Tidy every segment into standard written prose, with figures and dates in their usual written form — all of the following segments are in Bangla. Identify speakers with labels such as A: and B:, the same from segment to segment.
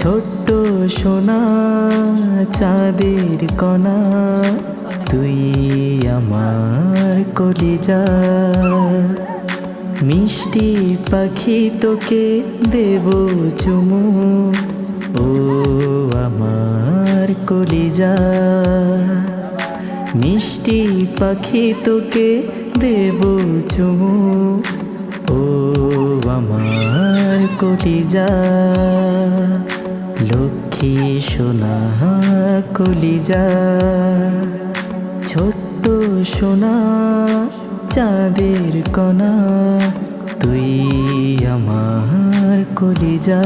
A: ছোট্ট সোনা চাঁদের কণা, তুই আমার কলিজা। মিষ্টি পাখি তোকে দেব চুমু, ও আমার কলিজা। মিষ্টি পাখি তোকে দেব চুমু, ও আমার কলিজা। লক্ষ্মী সোনা কলিজা, ছোট্ট সোনা চাঁদের কণা, তুই আমার কলিজা।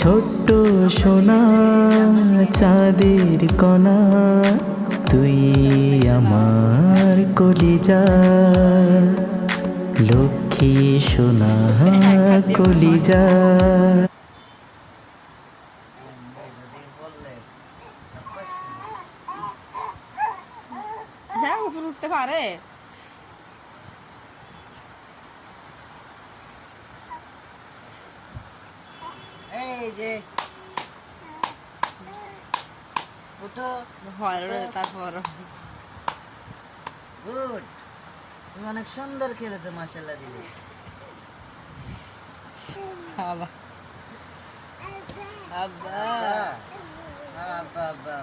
A: ছোট্ট সোনা চাঁদের কণা, তুই আমার কলিজা। লক্ষ্মী সোনা কলিজা।
B: হ্যাঁ, উপরে উঠতে পারে।
C: এই যে উঠো,
B: হয় তারপর
C: গুড। তুমি অনেক সুন্দর খেলেছো, মাশাআল্লাহ দিদি।
B: বাবা
C: আব্বা আব্বা আব্বা আব্বা।